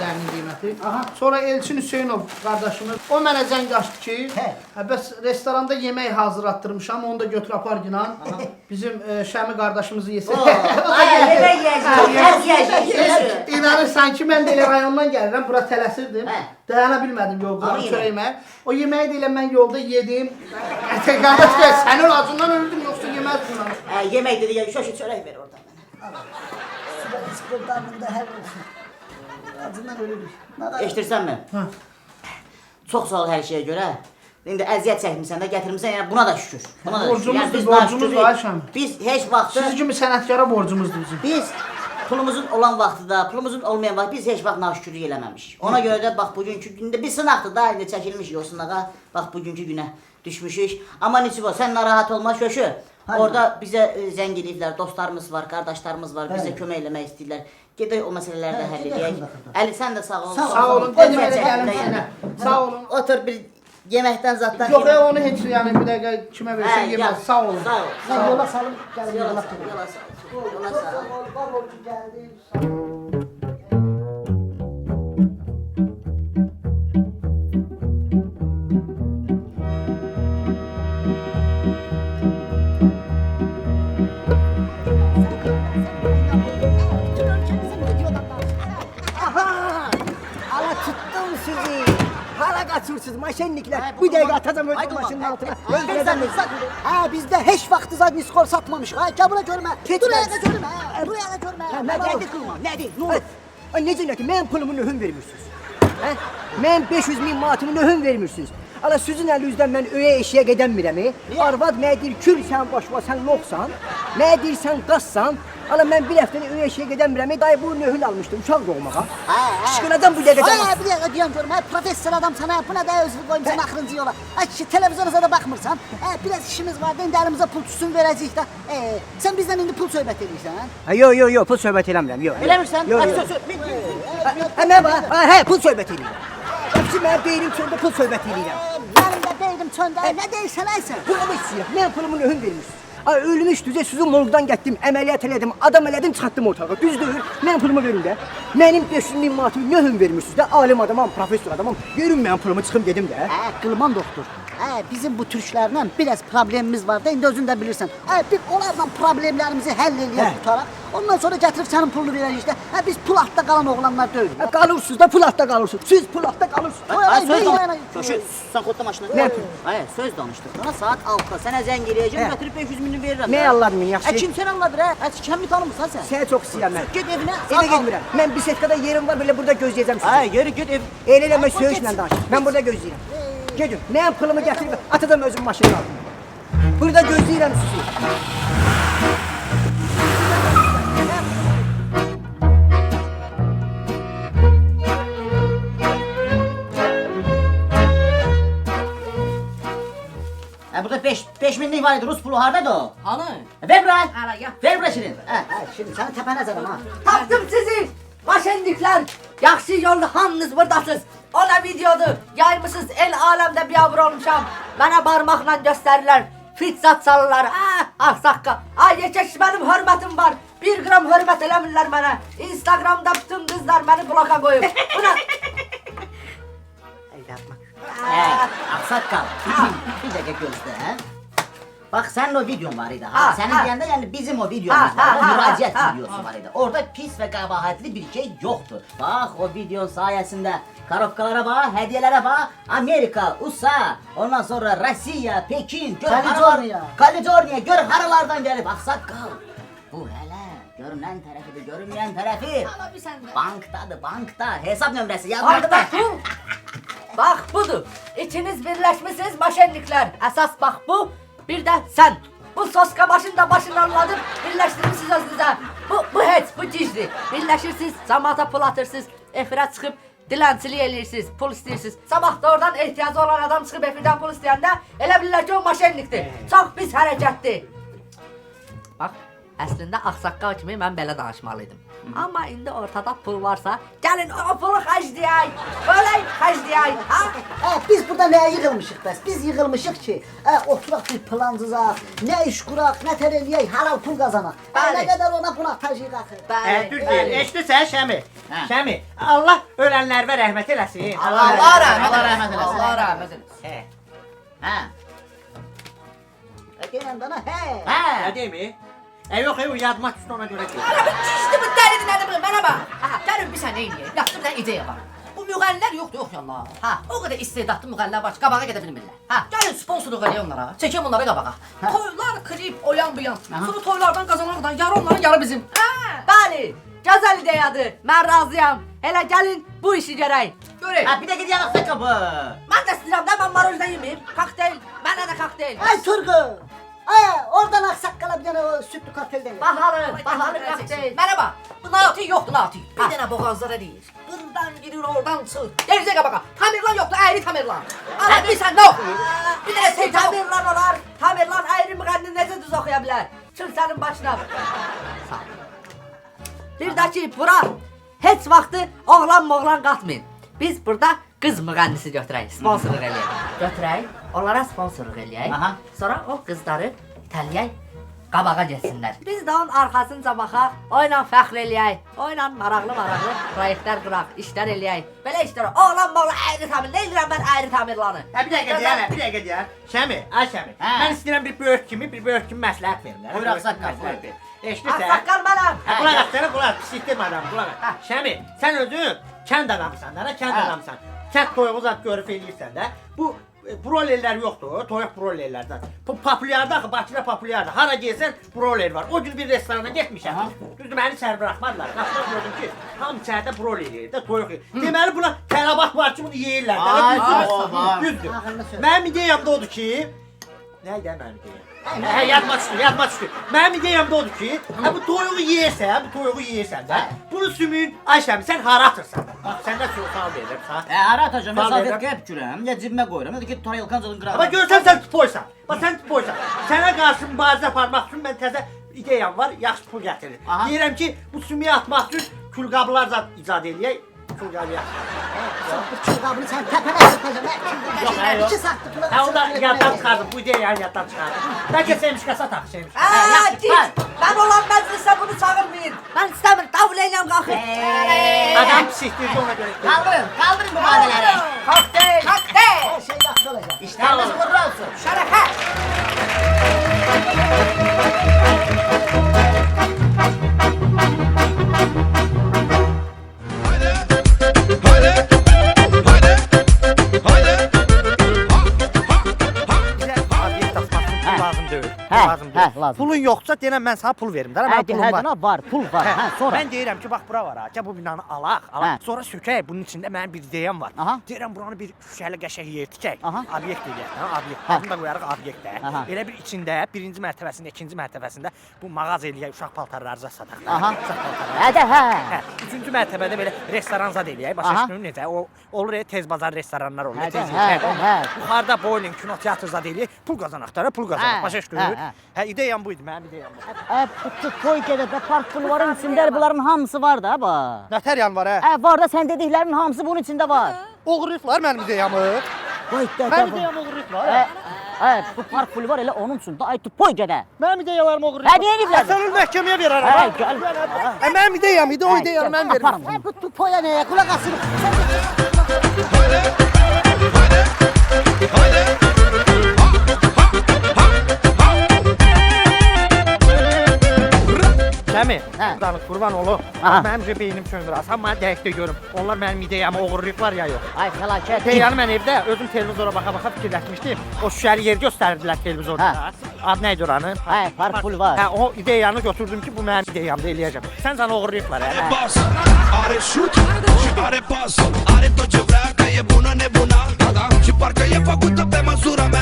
dərinin qiyməti. Sonra Elçin Hüseynov qardaşımız, o mənə zəng açdı ki, bəs restoranda yemək hazırlatdırmışam, onu da götür apar ginan. Bizim Şəmi qardaşımızı yesin. Yemək yiyəcək. İnanırsan ki, mən də elə rayondan gəlirəm, bura tələsirdim. Dayana bilmədim yolda çörəyimə. O yeməyi də elə mən yolda yedim. Qardaş gəl, sənin acından öldüm, yoxsa yeməz bundan. Yemək dedi, şöşü çörək ver oradan mənə. Sıkırdanında hər olsun. Acından ölürük. Eşitirsən mi? Çox sağ ol hər şeyə görə. İndi əziyyət çəkmirsən də, gətirmirsən, yəni buna da şükür. Buna da şükür. Borcumuzdur, borcumuzdur Ayşəm. Biz heç vaxtı... Siz kimi sənətkara borcumuzdur bizim. Biz pulumuzun olan vaxtıda, pulumuzun olmayan vaxt biz heç vaxt naşükürlük eləməmişik. Ona görə də bax bugünkü gündə bir sınaqdır da, indi çəkilmişik o sınağa, bax bugünkü günə düşmüşük. Amma neçə var, sən narahat olma şöşü. Orada bizə zəng ediblər, dostlarımız var, qardaşlarımız var, bizə kömək eləmək istəyirlər. Gedək o məsələləri də həll edək. Əli sən də sağ ol. Sağ olun, dedim elə gəlim sənə. Sağ olun. Otur bir yeməkdən zatdan. Yox, onu heç yəni bir dəqiqə kimə versən yeməz. Sağ olun. Sağ ol. Sen yola salın, gelin yola Yola salın. sağ ol. Yola sağ ol. Hala tuttum sizi. Hala kaçırsınız maşenlikler. Bir dakika atacağım öyle maşının altına. Öldüreceğim. Ha bizde hiç vakti zaten skor satmamış. Ha gel buraya görme. Buraya da görme. Buraya da görme. Nədir qılma? Nədir? Ne olur? Necə nədir? Mən pulumu nöhün vermirsiniz. Hə? Mən 500.000 manatımı nöhün vermirsiniz. Ala sizin əlinizdən mən öyə eşiyə gedəmirəm. Arvad mənə deyir, kül sən başıma sən loxsan. Mənə deyir sən qazsan. Hala mən bir həftəni öyə işə gedən birəm. Dayı bu nöhül almışdı uşaq doğmağa. Şıqıladan bu dəqiqə Ay, cəmat. bir dəqiqə deyəm görüm. Professor adamsan, bu nə də özünü qoymuşsan axırıncı yola. Ay kişi, televizyona da baxmırsan. Biraz işimiz var, indi əlimizə pul tutsun verəcəyik də. Sən bizdən indi pul söhbət edirsən, hə? Yo, pul söhbət eləmirəm, yo. Eləmirsən? Yo, Hadi yo. söz. Mən var, hə, pul söhbət edirəm. Hepsi mənim beynim çöndə pul söhbət edirəm. Mənim də beynim çöndə. Nə deyirsən aysən? Pulumu istəyirəm, mən pulumu nöhün vermişsiniz. Ay ölmüş düzə sizi morgdan getdim, əməliyyat elədim, adam elədim, çıxartdım ortağa. Düzdür, mən pulumu verin də. Mənim 500 min manatımı nöhün vermişsiniz də, alim adamam, professor adamam. Verin mən pulumu çıxım dedim də. Qılman doktor. Bizim bu türklərlə biraz problemimiz var da, indi özün də bilirsən. Bir onlarla problemlərimizi həll eləyək tutaraq. Ondan sonra gətirib sənin pulunu verəcəyik də. Biz pul altda qalan oğlanlar deyilik. Qalırsınız da, pul altda qalırsınız. Siz pul altda qalırsınız. Söz danışdıq. Sən xodda maşını. Nə? Söz danışdıq. Sana saat 6-da sənə zəng eləyəcəm, götürüb 500 minini verirəm. Nə anladın məni yaxşı? Kim sən anladır hə? Kəmli tanımırsan sən? Səni çox istəyirəm mən. Get evinə. Evə getmirəm. Mən bisetkada yerim var, belə burada gözləyəcəm sizi. Yeri get ev. Elə eləmə söyüşlə danış. Mən burada gözləyirəm. Gedin. Mənim pulumu gətirib atacam özüm maşının altına. Burada gözləyirəm sizi. Burada 5 minlik var idi. Rus pulu hardadır o? Hanı? Ver bura. Hala gel. Ver bura Şirin. Şimdi səni təpənə zədəm ha. Tapdım sizi. Maşenlikler. Yaxşı yolda hamınız buradasınız. Ona videodu. Yaymışsınız el alemde bir yavru olmuşam. Bana parmakla gösterirler. Fitzat salırlar. Saqqal. Ay geçeş benim hürmetim var. 1 gram hürmet eləmirlər bana. Instagramda bütün kızlar beni bloka koyup. Buna... Aksaqqal. Bir dəqiqə gözlə. Bax sənin o videon var idi. Sənin deyəndə yəni bizim o videomuz var. Müraciət videosu var idi. Orada pis və qəbahatli bir şey yoxdur. Bax o videon sayəsində korobkalara bax, hədiyyələrə bax. Amerika, USA, ondan sonra Rusiya, Pekin, Kaliforniya, gör haralardan gəlib. Aksaqqal. Bu hələ görünən tərəfidir, görünməyən tərəfi. Bankdadır, bankda. Hesab nömrəsi yazmadı Bankda mı? pul. Bak budur. İkiniz birleşmişsiniz maşenlikler. Esas bak bu. Bir de sen. Bu soska başında başını anladım. Birleştirmişsiniz özünüze. Bu heç, bu gizli. Birleşirsiniz, zamata pul atırsınız. Efirə çıxıb diləncilik eləyirsiniz, pul istəyirsiniz. Sabah da oradan ehtiyacı olan adam çıxıb efirdən pul istəyəndə elə bilirlər ki o maşenlikdir. Çox pis hərəkətdir. Bax, əslində ağsaqqal kimi mən belə danışmalıydım. Amma indi ortada pul varsa, gəlin o pulu xərcləyək. Ölək xərcləyək, ha? Biz burada nəyə yığılmışıq bəs? Biz yığılmışıq ki, oturaq bir plan cızaq, nə iş quraq, nə tər eləyək, halal pul qazanaq. Nə qədər ona buna təcrid axır. Düz deyir. Eşidirsən Şəmi? Şəmi, Allah ölənlərə rəhmət eləsin. Allah rəhmət eləsin. Allah rəhmət eləsin. Hə. Deyən dana, Nə deyimi? Yox, yadıma düşdü ona görə ki. İşte bu dəlidir nədir? Mənə bax. Gəlin bir sən neyin? Yaxşı bir ideya var. Bu müğənnilər yoxdur, yox yallah. O qədər istedadlı müğənnilər var ki, qabağa gedə bilmirlər. Gəlin sponsorluq eləyə onlara. Çəkəm onları qabağa. Toylar, klip, o yan bu yan. Sonra toylardan qazanarlar, yarı onların, yarı bizim. Bəli, gözəl ideyadır. Mən razıyam. Elə gəlin bu işi görək. Görək. Bir də gedək Aksaqqal bu. Mən də istəyirəm də, mən marojna yeməyim. Kokteyl, mənə də kokteyl. Ay Turqu! Oradan Aksaqqala bir dənə o sütlü kokteyldən. Baharı kokteyl. Mənə bax, bu nati yoxdur nati. Bir dənə boğazlara deyir. Bundan girir, oradan çıxır. Gerizə qabağa. Tamirlan yoxdur, əyri tamirlan. Ana bilsən nə oxuyur? Bir dənə şey tamirlan olar. Tamirlan əyri müğənni necə düz oxuya bilər? Çıx sənin başına. Sağ ol. Bir də ki, bura heç vaxtı oğlan qatmayın. Biz burada qız müğənnisi götürək, sponsorluq eləyək. Götürək, onlara sponsorluq eləyək. Sonra o qızları itələyək, qabağa getsinlər. Biz də onun arxasınca baxaq, oyla fəxr eləyək, oyla maraqlı proyektlər quraq, işlər eləyək. Belə işlər, oğlan əyri tamir, nə edirəm mən əyri tamirlanı? Bir dəqiqə deyər. Şəmi, Şəmi. Mən istəyirəm bir böyük kimi məsləhət verim. Buyur Aksaqqal, buyur. Eşidirsən? Aksaqqal mənəm. Qulaq, pislikdir adam, qulaq. Şəmi, sən özün kənd adamısan da, kənd adamısan. Kənd toyuğu zat görüb eləyirsən də. Bu broilerlər yoxdur, toyuq broilerlərdən. Bu populyardır axı, Bakıda populyardır. Hara gəlsən broiler var. O gün bir restorana getmişəm. Düzdür, məni içəri buraxmadılar. Qapıda gördüm ki, tam içəridə broiler yeyir də, toyuq yeyir. Deməli buna tələbat var ki, bunu yeyirlər də. Düzdür. Mənim ideyam da odur ki, nə idi mənim ideyam? Yadıma düşdü. Mənim ideyam da odur ki, bu toyuğu yeyirsən də, bunu sümüyün, Ayşəm, sən hara atırsan? Bax, səndə çox sağ verirəm, sağ. Hara atacağım, Sağ məsafət verirəm. qəyb kürəm, ya cibimə qoyuram, ya da ki, tarayılqancılığın qırağı. Amma görsən sən tupoysan. Bax, sən tupoysan. Sənə qarşı mübarizə aparmaq üçün mən təzə ideyam var, yaxşı pul gətirir. Aha. Deyirəm ki, bu sümüyə atmaq üçün külqabılar da icad eləyək. Külqabıya. Bu çılgabını sen tepene sürteceğim. Yox, yox. 2 saatlik Hə, onu da yaddan çıxardım, bu ideyanı yaddan çıxardım. Bəlkə Semişkə satak, Semişkə. Git. Ben olan meclise bunu çağırmayın. Ben istemiyorum. Davul eylem kalkın. Adam psiktirdi ona görə. Kaldırın bu madeleri. Kokteyl. Kokteyl. Her şey yaxşı olacak. İşleriniz uğurlu olsun. Şerefe. Abiyyət tapmasın, pul lazım deyil. Hə, Lazım hə, deyil. lazım. Pulun yoxsa denən mən sana pul verim. Mənim pulum var. var, pul var. Hə, Sonra. Mən deyirəm ki, bax bura var ha. Gəl bu binanı alaq. Hə. Sonra sökək. Bunun içində mənim bir ideyam var. Aha. Deyirəm buranı bir şüşəli qəşəng yer tikək. Aha. Obyekt eləyək, hə, obyekt. Hə. Adını da qoyarıq obyektə. Aha. Elə bir içində birinci mərtəbəsində, ikinci mərtəbəsində bu mağaza eləyək, uşaq paltarlarınıza sataq. Aha. Uşaq paltarları. Hə, Hə, üçüncü mərtəbədə belə restoran zad eləyək. Başa Aha. düşdün necə? O olur tez bazar restoranlar olur. Hə, Tez hə, yeyək. hə. Yuxarıda bowling, kino teatr zad eləyək. Pul qazanaq da, pul qazanaq. Hə, Başa düşdün? hə, hə. Hə, ideyam buydu, mənim ideyam bu. Bu toy gedədə park bulvarın içində bunların hamısı var da, bax. Nətər var hə? Var da sən dediklərinin hamısı bunun içində var. Oğurlayıblar mənim ideyamı. Qoy Mənim ideyamı oğurlayıblar. bu park bulvar elə onun üçün də ay toy gedə. Mənim ideyalarımı oğurlayıblar. Hə, deyirlər. Sən onu məhkəməyə verərəm. Hə, ha? gəl. Mənim ideyam idi, o ideyanı mən verirəm. Aparım. Bu tupoya neye kulak asın. Səmi, Hə. buradan qurban olum. Aha. Mənim beynim söndür. Sən mənə dəqiq də görüm. Onlar mənim ideyamı oğurlayıblar ya yox. Ay fəlakət. İdeyanı mən evdə özüm televizora baxa-baxa fikirləşmişdim. O şüşəli yer göstərdilər televizorda. Hə. Ad nə idi oranın? Hə, park bulvar. Hə, o ideyanı götürdüm ki, bu mənim ideyamdır, eləyəcəm. Sən sənə oğurlayıblar hə. boss. Are shoot, are boss. Are toce vrea că e bună nebuna. Și parcă e făcută pe măsura mea.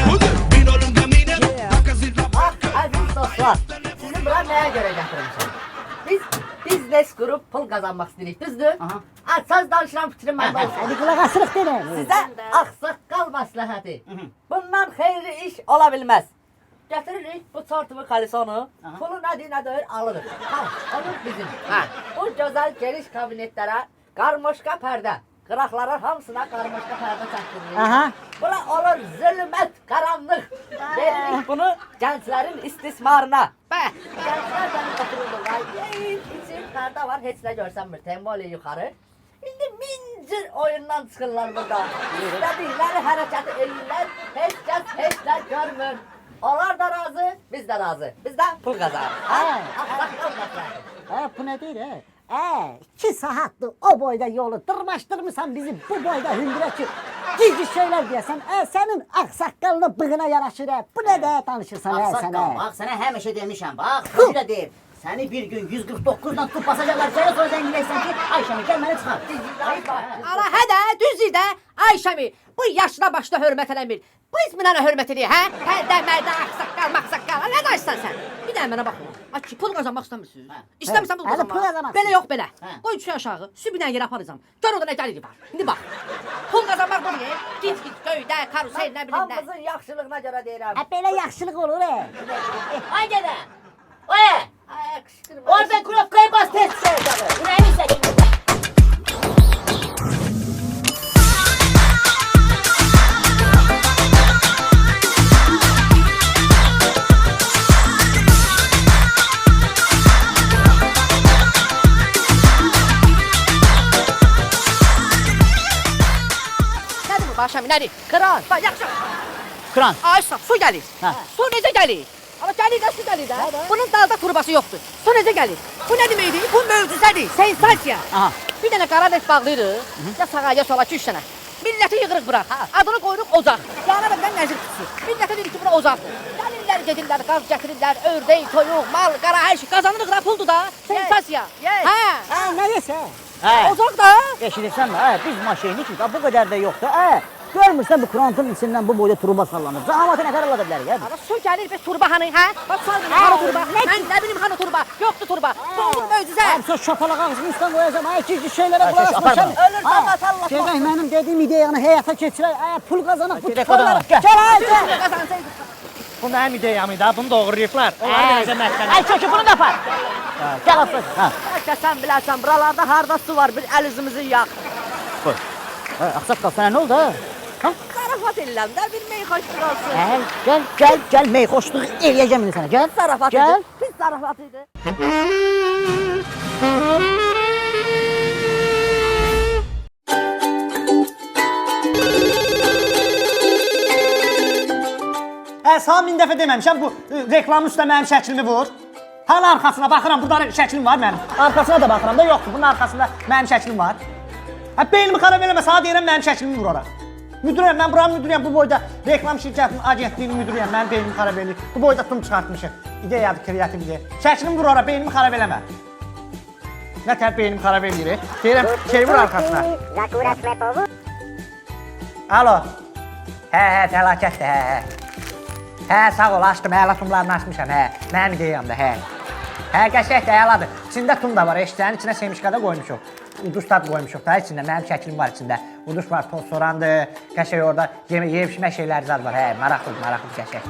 Vino lângă mine, dacă zici la Aziz dostlar, sizi bura nəyə görə gətirmişəm? Biz biznes qurup pul qazanmaq istəyirik, düzdür? Söz danışıram, fikrim məndə olsun. Hadi kulak asırık dene. Sizə ağsaqqal məsləhəti. Bundan xeyirli iş ola bilməz. Gətiririk bu çartımı kalisonu, pulu nə deyir alırıq. Tamam, olur bizim. Bu gözəl geniş kabinetlərə qarmoşka pərdə, qıraqların hamısına qarmoşka pərdə çəkdiririk. Aha. Bura olur zülmət, qaranlıq. Veririk bunu gənclərin istismarına. Gənclər gəlib otururlar, yeyib, içib, pərdə var, heç nə görsənmir, temboli yuxarı. İndi mincir oyundan çıxırlar burada. İstədikləri hərəkəti eləyirlər, heç kəs heç nə görmür. Onlar da razı, biz de razı. Biz de pul kazanırız. Bu ne değil he? 2 saattir o boyda yolu tırmaştırmışsan bizi bu boyda hündüreki gizli şeyler diyesen. Senin aksakalını bığına yaraşır he. Bu ne de tanışırsan he Ağsaqqal, sana. bax sənə həmişə demişəm, bax, sözü də deyib. Səni bir gün 149-dan tutub basacaqlar, sənə sonra zənginləşsən ki, Ayşəmi gəl məni çıxar. Ana hədə, düzdür də, Ayşəmi, bu yaşına başına hörmət eləmir. Biz mənə hörmət edir, hə? Hədə, mədə, axsaqqal, maqsaqqal, nə danışsan sən? Bir də mənə baxın, ki, pul qazanmaq istəmirsiniz. İstəmirsən pul Hələ pul qazanmaq. qazanmaq. Belə yox, belə. Qoy düşün aşağı, sübünən yerə aparacam. Gör orada nə gəliri var. İndi bax, pul qazanmaq budur, git göydə, karusel, nə bilim nə. Hamımızın yaxşılığına görə deyirəm. Böyle yaxşılık olur he. Ay gədə. Oye, Ay, qışqırma. orada kropkayı bas tez çıkaracaqı. Bunu əmin səkin. Nədir bu Ayşəmi, nədir? Kran. Bax, yaxşı. Kran. Ayşə, su gəlir. Hə. Su necə gəlir? Amma gəlir də su gəlir də. Bunun dalda turbası yoxdur. Su necə gəlir? Bu nə deməkdir? Bu möcüzədir, sensasiya. Aha. Bir dənə qara net bağlayırıq. Ya sağa ya sola 2-3 dənə. Milləti yığırıq bura. Adını qoyuruq Ocaq. Yanına da nəzir tutsun. Millətə dedik ki, bura Ocaqdır. Gəlirlər, gedirlər, qaz gətirirlər, ördək, toyuq, mal, qara hər şey. Qazanırıq da, puldur da. Sensasiya. Hə. Ha ne dese? Hə. Ocaq da. Eşidirsən mi? Hə, biz maşinlikik, bu qədər də yoxdur. Hə. Görmürsən bu krantın içindən bu boyda truba sallanır. Zahamatı nə qədər ala bilər ya? Ana su gəlir bir turba hanı, hə? Bax sal hanı turba. Mən nə bilim hanı turba. Yoxdur turba. Bu olur möcüzə. Sən şapalaq ağzını üstdən qoyacam. Ay ki şeylərə qulaq asmışam. Ölür damat Allah. Gedək mənim dediyim ideyanı həyata keçirək. Pul qazanaq bu Gedək tutarlar. qazanaq, Gəl. Qazansaydı. Bu mənim ideyam idi, bunu doğrayıblar. Onları verəcəm məhkəmə. Ay kökü bunu da apar. Gəl apar. Bəlkə sən bilərsən, buralarda harda su var, bir əl üzümüzü yağ. Ağsaqqal sənə nə oldu? Zarafat edirəm də, bir meyxoşluq olsun. Gəl meyxoşluq eləyəcəm indi sənə. Gəl. Zarafat Gəl. idi, pis zarafat idi. Sana min dəfə deməmişəm, bu reklamın üstə mənim şəklimi vur. Hala arxasına baxıram, burada şəklim var mənim. Arxasına da baxıram da yoxdur, bunun arxasında mənim şəklim var. Beynimi xarab eləmə, sana deyirəm mənim şəklimi vur ora. Müdürəm, mən buranın müdürüyəm, bu boyda reklam şirkətinin agentliyinin müdürüyəm, mənim beynimi xarab eləyir. Bu boyda tum çıxartmışıq. İdeyadır, kreativ ideya. Şəklimi vur ora, beynimi xarab eləmə. Nə tər beynimi xarab eləyir? Deyirəm, şey vur arxasına. Alo. Hə, fəlakətdir, hə, sağ ol, açdım, əlatumlarını açmışam, mənim ideyamdır, hə, qəşəkdir, əladır. İçində tum da var, eşitlərin içinə semişkada qoymuşuq. Udus tab qoymuşuq da içində, mənim şəklim var içində. Udus var, toz sorandır, qəşək orada yeyib-içmə şeyləri zad var, maraqlıdır, qəşək.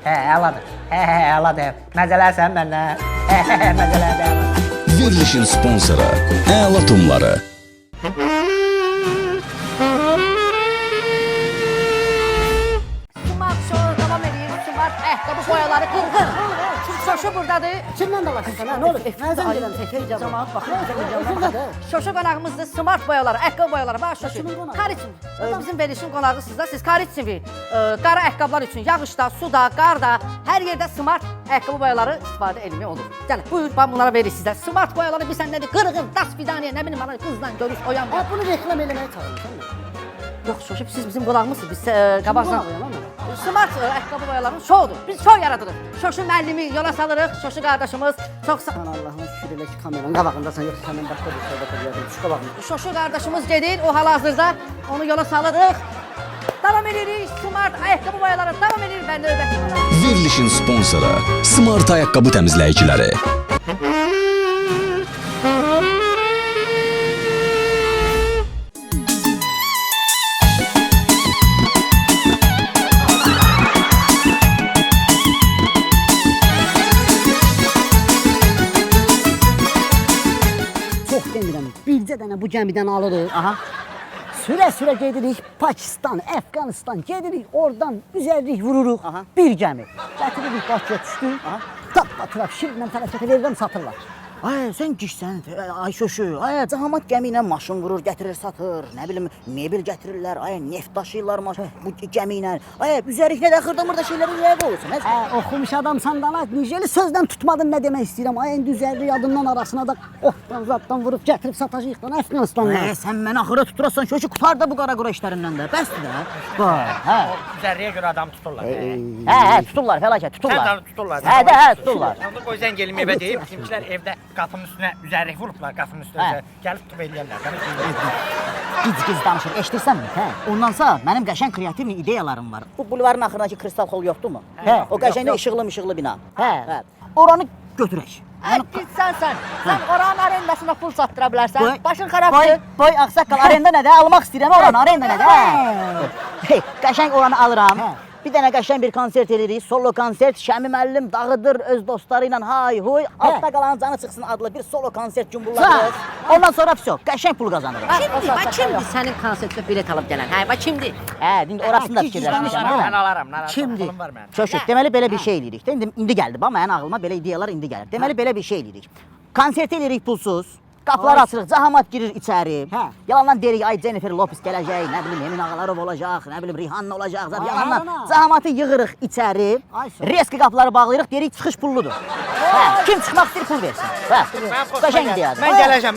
Əladır, əladır, məzələrsən məndən, məzələrdə əladır. Verilişin sponsoru Əla Tumları. Ayaqqabı boyaları qırğın. Şoşu buradadır. Kimdən dalaşın sən? Nə olur? Nəzən gələm. Cəmaat baxın. Şoşu qonağımızdır. Smart boyaları, ayaqqabı boyaları. Bax şoşu. Kariçin. Bizim verilişin qonağısınız da. Siz Kariçin qara ayaqqabılar üçün yağışda, suda, qarda, hər yerdə smart ayaqqabı boyaları istifadə etmək olur. Gəlin, buyur, ben bunlara veririk sizə. Smart boyaları bir səndədir. Qırğın, das fidaniyə, nə bilim, qızdan görüş, oyan. Bunu reklam eləməyə çalışın. Yox, şoşu, siz bizim qonağımızsınız. Biz qabaqdan. Smart ayaqqabı boyaların şoudur. Biz şou yaradırıq. Şoşu müəllimi yola salırıq. Şoşu qardaşımız çox sağ... Allah'ın şükür elə ki kameranın qabağındasan, yoxsa səndən başqa bir şeydə qoyacaqdım. Çıxa baxın. Şoşu qardaşımız gedir, o hal-hazırda onu yola salırıq. Davam edirik, Smart ayaqqabı boyaları davam edir və növbəti. Verilişin sponsoru Smart ayaqqabı təmizləyiciləri. Bircə dənə bu gəmidən alırıq. Sürə-sürə gedirik Pakistan, Əfqanistan, gedirik oradan üzərlik vururuq. Bir gəmi. Gətiririk Bakıya düşdük. Tapla-turaq şirlə fəlakətə verirəm, satırlar. Ay sən gişsən, ay şoşu, ay cahamat gəmi ilə maşın vurur, gətirir, satır, nə bilim, mebel gətirirlər, ay neft daşıyırlar bu gəmi ilə. Ay üzərliklə də xırda-mırda şeyləri niyə qoyursun? Oxumuş adamsan da, Nijeli sözdən tutmadın nə demək istəyirəm. Ay indi üzərlik adından arasına da otdan zaddan vurub gətirib satacaq da Əfqanistanla. Sən məni axıra tuturasan şoşu, qutar da bu qara-qura işlərindən də, bəsdir də. Üzərliyə görə adam tuturlar. Tuturlar, fəlakət, tuturlar. Sən də tuturlar. Tuturlar. Onda qoy zəng eləyim evə deyib, bizimkilər evdə qapının üstünə üzərlik vurublar, qapının üstünə. Gəlib tutub eləyərlər. Giz danışır, eşitirsənmi? Ondansa mənim qəşəng kreativ ideyalarım var. Bu bulvarın axırındakı kristal xol yoxdurmu? O qəşəng işıqlı bina. Oranı götürək. Sən oranın arendasına pul sattıra bilərsən. Başın xarabdır. Boy, ağsaqqal, arenda nədə? Almaq istəyirəm oranı, arenda nədə? Qəşəng oranı alıram. Bir dənə qəşəng bir konsert edirik, solo konsert. Şəmi müəllim dağıdır öz dostları ilə hay huy. Altta qalanın canı çıxsın adlı bir solo konsert cümbullarız. Ondan sonra vəsə, qəşəng pul qazanırıq. Kimdir sənin konsertdə bilet alıb gələn? Kimdir? İndi orasını da fikirləşmişəm. Mən alaram. Kimdir? Şöşük, deməli belə bir şey eləyirik. İndi gəldi, bax mənim ağlıma belə ideyalar indi gəlir. Deməli belə bir şey eləyirik. Konsert eləyirik pulsuz. Qapılar açırıq, Cahamat girir içəri. Yalandan deyirik, ay Jennifer Lopez gələcək, nə bilim Emin Ağalarov olacaq, nə bilim Rihanna olacaq. Yalandan Cahamatı yığırıq içəri, reski qapıları bağlayırıq, deyirik çıxış pulludur. Kim çıxmaq istəyir pul versin. Qəşəng ideyadır. Mən gələcəm.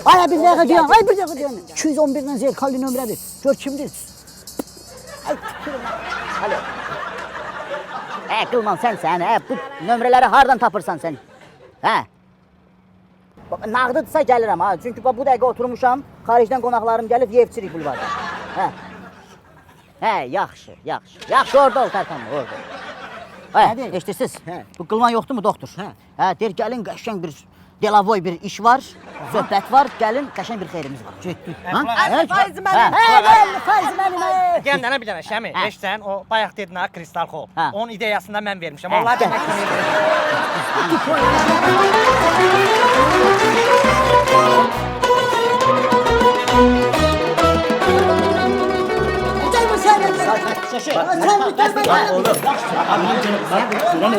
Ay bir dəqiqə deyəm, 211-dən zerkalli nömrədir. Gör kimdir? Alo. Qılman sənsən, bu nömrələri hardan tapırsan sən? Nağdıdsa gəlirəm, çünki bu dəqiqə oturmuşam, xaricdən qonaqlarım gəlib, yeyib-içirik bulvarda. Hə, yaxşı, yaxşı. Yaxşı, orada ol, tərpənmə, orada. Hə, eşitsiz? Bu qılman yoxdur mu, doktor? Hə, deyir, gəlin qəşəng bir delavoy bir iş var, söhbət var, gəlin qəşəng bir xeyrimiz var. Getdik. Faizi mənim. Faizi mənim. Gəlin dənə bir dənə Şəmi, eşsən o bayaq dedin ha Kristal Hall. Onun ideyasını da mən vermişəm. Onlar demək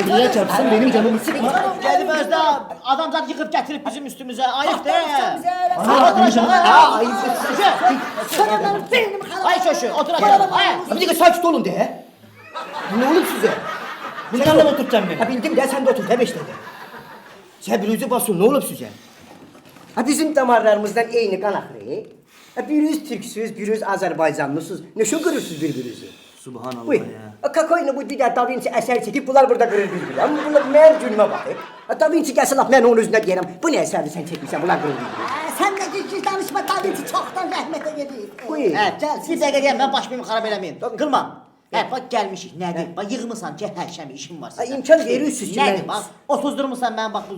Ödüye çarpsın benim canımı sıkma. Gelip özde adamlar yıkıp getirip bizim üstümüze. Ayıp değil. Ayıp. Ay şoşu otur aşağı. Bir dakika sakin olun de. Ne olup size? Sen de oturacaksın beni. Ha bildim de sen de otur demiş dedi. Səbrinizi basın ne olup size? Ha bizim damarlarımızdan eyni kan akırı. Ha biriniz Türksüz, biriniz Azerbaycanlısınız. Ne şu görürsünüz birbirinizi? Subhanallah Buyur. Kakoyla bu bir de Da Vinci eser çekip bunlar burada görür birbirine. Ama bunlar meğer cürme bakır. Da Vinci gelsin laf ben onun yüzüne diyerem. Bu ne eseri sen çekmişsen bunlar görür birbirine. Sen de ciddi danışma Da Vinci çoktan rahmete gidiyor. Buyur. Hə, bir dəqiqə deyəm, mən başımı xarab eləməyin. Qılma. Hə, bax gəlmişik. Nədir? Bax yığmısan ki, hər şəmi işim var sənin. İmkan verirsiniz ki Nədir? Bax, otuzdurmusan mən bax bu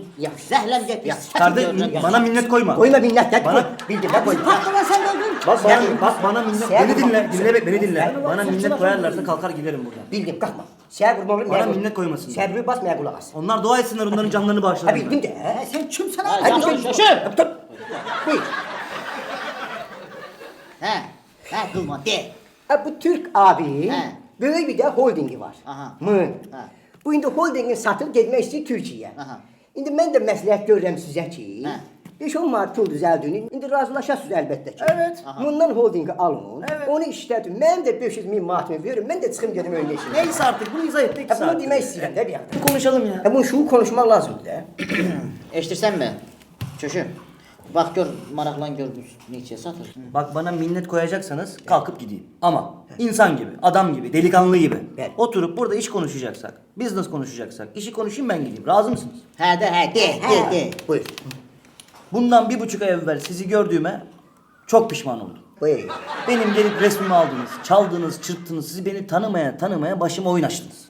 zəhləm getmiş. Kardeş bana minnet koyma. Koyma minnet et. Bana- Bildim ben koydum. Patron sen de öldün. Bak bana minnet. Beni dinle. Beni dinle. Bana minnet koyarlarsa kalkar giderim buradan. Bildim kalkma. Sen kurban olayım. Bana minnet koymasın. Serbi basmaya kulak as. Onlar dua etsinler onların canlarını Ha bağışlarım. bildim de. Sen kimsin Hadi abi? şoşu. Dur. Buyur. Hə, qılma, de. Ha bu Türk abi. He. Böyle bir de holdingi var. Aha. Mı? Ha. Bu indi holdingin satılıp gitmek istiyor Türkiye'ye. Aha. İndi ben de məsləhət görürəm sizə ki, He. 5-10 manat pul düzəldiyini, indi razılaşasınız əlbəttə ki. Evet. Bundan holdingi alın, Evet. onu işlətin, mən də 500 min manatımı verin, mən də çıxım gedim önüne işim. Neyse artık bunu izah ettik. Ha, bunu demək istəyirəm də bir yandan. Konuşalım ya. Ha, bunu şunu konuşmaq lazımdır da. Eşitirsən mi? Şoşu. Bax gör, maraqlan gör bu neçəyə satır. Bak bana minnet koyacaksanız kalkıp gideyim. Ama insan gibi, adam gibi, delikanlı gibi. Evet. Oturup burada iş konuşacaksak, business konuşacaksak, işi konuşayım ben gideyim. Razı mısınız? Hə də, de. Buyur. Bundan 1,5 ay evvel sizi gördüğüme çok pişman oldum. Buyur. Benim gelip resmimi aldınız, çaldınız, çırptınız, sizi beni tanımaya başıma oyun açtınız.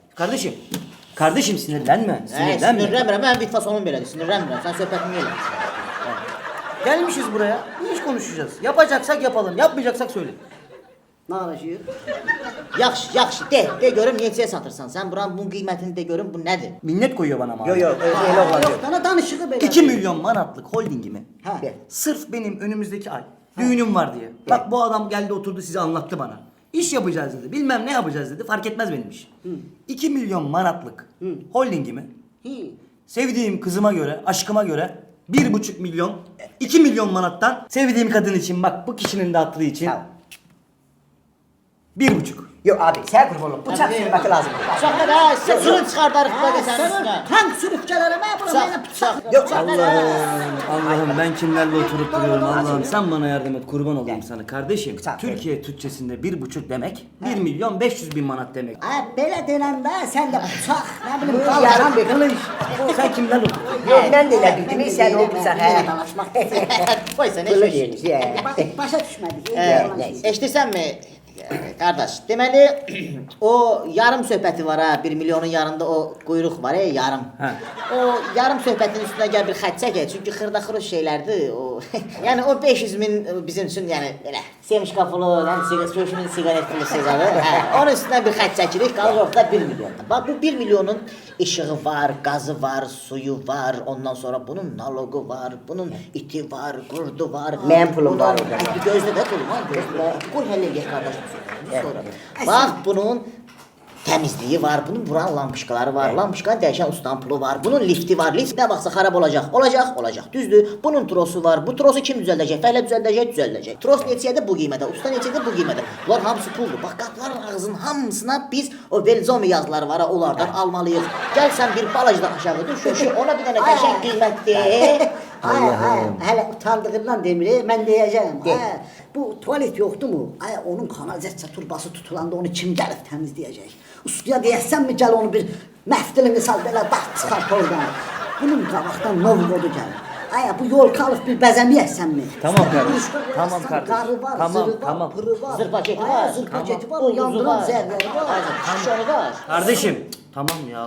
Kardeşim sinirlenme, sinirlenme. Sinirlənmirəm, mən bir fasonum belədir, sinirlənmirəm, sən söhbətini elə. Gelmişiz buraya, bir iş konuşacağız. Yapacaksak yapalım, yapmayacaksak söyle. Ne anlaşıyor? Yaxşı, de görüm neçəyə satırsan, sən buranın bunun qiymətini de görüm, bu nədir? Minnet koyuyor bana ama. Yok yok, öyle olmaz. Yok bana danışığı böyle. 2 milyon manatlık holdingimi. Ha. Sırf benim önümüzdeki ay düğünüm var diye. Bak bu adam geldi oturdu size anlattı bana. İş yapacağız dedi. Bilmem ne yapacağız dedi. Fark etmez benim iş. 2 milyon manatlık holdingimi sevdiğim kızıma göre, aşkıma göre 1,5 milyon, 2 milyon manattan sevdiğim kadın için bak bu kişinin de hatırı için Tamam. 1,5. Yok abi, sen kurban ol. Bıçak sürmek lazım. Bıçaq da, sürün çıxardarıq da Senin desəniz. tank sürükçeleri mi yapalım? Bıçaq. Yok Allah'ım ben kimlerle oturup duruyorum Allah'ım sen bana yardım et kurban olayım sana kardeşim. Bıçak. Türkiye Türkçesinde 1,5 demek 1 milyon 500 bin manat demek. Ha böyle denen be sen de bıçak ne bileyim Yaran bir kılıç. Sen kimlerle oturuyorsun? Yok ben de öyle bildim. Sen o bıçak. he. Qoy sən, Kılıç eşit. yeriniz. ya. Başa düşmedik. Eşitirsən qardaş? Deməli, o yarım söhbəti var ha, 1 milyonun yarında o quyruq var yarım. Hə. O yarım söhbətin üstünə gəl bir xətt çək, çünki xırda-xırış şeylərdir o. Yəni o 500 min bizim üçün yəni belə sevinç qapılı, həm sözünün siqaret pulu siqarı, hə. Onun üstündən bir xətt çəkirik, qalır ortada 1 milyon. Bax bu 1 milyonun işığı var, qazı var, suyu var, ondan sonra bunun naloqu var, bunun iti var, qurdu var. Mənim pulum var Bunlar- orada. Bir gözlə də pulum var, gözlə. Qoy həll eləyək qardaşım. Sonra. Bax bunun təmizliyi var, bunun buran lampışkaları var, lampışkanın dəyişən ustan pulu var, bunun lifti var, lift nə vaxtsa xarab olacaq, düzdür. Bunun trosu var, bu trosu kim düzəldəcək? Fəhlə düzəldəcək. Tros neçədir bu qiymədə, usta neçədir bu qiymədə. Bunlar hamısı puldur. Bax qapıların ağzının hamısına biz o Velzomi yazıları var, onlardan almalıyıq. Gəl sən bir balacdan aşağı düş, ona bir dənə qəşəng qiymət de. Hele utandığından demiri ben diyeceğim. Bu tuvalet yoktu mu? Onun kanalizasyon turbası tutulanda onu kim gelip temizleyecek? Usluya diyesen mi gel onu bir meftilini sal böyle dağıt çıkart oradan. Bunun kabaktan Novgorod'u gelir. Aya bu yolkalık bir bezemiyeksen mi? Tamam kardeşim. Kuşka Tamam koyarsan, kardeşim. Karı var, Tamam, zırı var, tamam. pırı var. Zır paketi Aya, var. Zır paketi var, Omzuzu yandıran var. zerleri var. Şişonu var. Kardeşim. Tamam ya.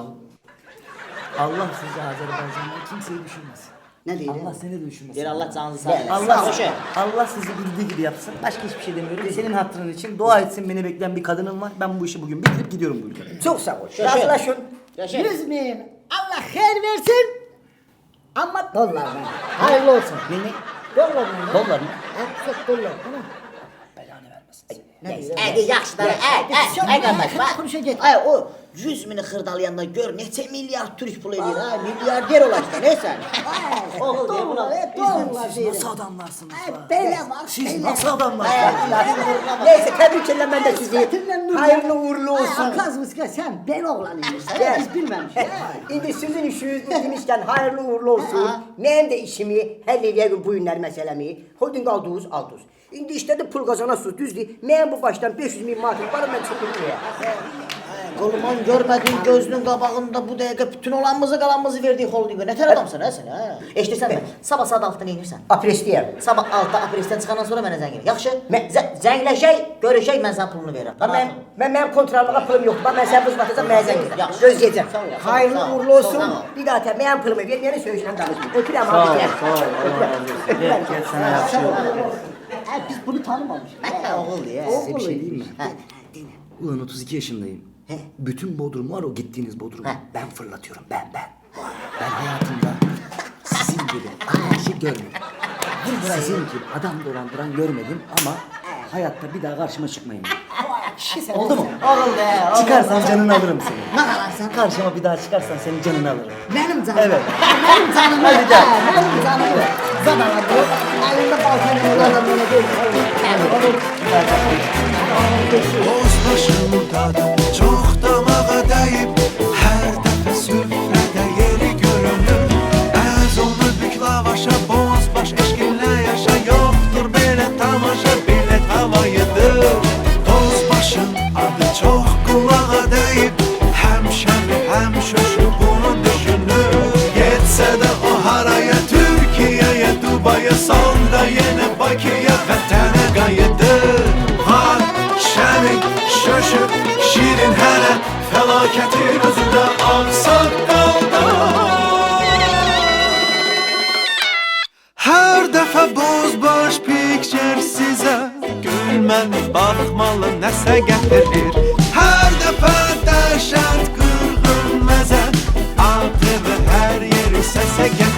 Allah sizi Azerbaycan'da kimseyi düşünmesin. Ne diyelim? Allah seni de düşünmesin. Deyir Allah canınızı sağ eləsin. Allah, Xoşa. Allah sizi bildiği gibi yapsın. Başka hiçbir şey demiyorum. Senin hatırın için dua etsin, beni bekleyen bir kadınım var. Ben bu işi bugün bitirip gidiyorum bu ülkeden. Çok sağ ol. Yaşa. Razılaşın. Yaşa. 100 bin. Allah hayır versin. Ama dolar mı? Hayırlı olsun. Ne? Dolar mı? Dolar mı? Hep dolar. Tamam. Əgər yaxşıdır, ay qardaş, Konuşacak. ay o 100 mini xırdalayandan gör neçə milyard türk pul eləyir, ha, milyarder olacaq, neysən? Oğul deyə buna. Dolar Siz nasıl adamlarsınız lan? Böyle var. Siz nasıl adamlarsınız? Neyse tebrik ederim ben de sizi. Hayırlı uğurlu olsun. Akaz mıska sen ben oğlanıymışsın. Gel. Biz bilmemişiz. İndi sizin işiniz demişken hayırlı uğurlu olsun. Benim de işimi hallediyorum bu günler meselemi. Holding aldınız. İndi işte de pul kazanasınız düzdür. Ben bu baştan 500 bin maaşım var ben çıkıyorum ya. Qoluman görmədin gözünün qabağında bu dəqiqə bütün olanımızı qalanımızı verdik holdinqə. Nətər adamsan ha sən ha? Eşidirsən mi? Sabah saat 6-da nə edirsən? Aprestiyem. Sabah 6-da apresdən çıxandan sonra mənə zəng et. Yaxşı? Zəngləşək, görüşək, mən sənə pulunu verirəm. Benim kontrolüme pulum yok. Ben sen bu batacağım ben sen giderim. Yaxşı. Gözleyeceğim. Sağ ol, sağ ol. Hayırlı Sağ ol, uğurlu sağ ol, olsun. sağ ol. Bir daha benim pulumu vermeyeni söğüşle danışmayın. Öpürüm Sağ ol, abi. sağ ol. Gel sana yapışıyor. Biz bunu tanımamışız. Oğul ya. Size bir şey diyeyim mi? Ulan 32 yaşındayım. Bütün Bodrum var o gittiğiniz Bodrum. Ben fırlatıyorum ben. Ben hayatımda sizin gibi her şey görmedim. Sizin gibi adam dolandıran görmedim ama hayatta bir daha karşıma çıkmayın. Oldu mu? Oğul ya. Çıkarsan canını alırım seni. Ne alarsan? Karşıma bir daha çıkarsan senin canını alırım. Benim canım. Evet. Benim canım. Hadi gel. Benim canım. Zadana bu. Elinde baltanın adamına değil. Bozbaşımda da çok damağa deyip her dəfə süfrədə yeri görünür. Ez onu bük lavaşa bozbaş eşkinlə yaşa yoktur belə tamaşa bilet havayıdır. Bozbaşın adı çok kulağa deyip həmşəmi həm şöşü bunu düşünür. Getsə də o haraya Türkiye'ye Dubai'ye sonra yine Bakı'ya vətənə qayıdır. Şəmi, şöşüb, şirin hələ fəlakətin özündə ağsaqqalda. Hər dəfə bozbaş pikçer sizə gülməli, baxmalı nəsə gətirir. Hər dəfə dəhşət qırğın məzə ATV hər yeri səsə gətirir.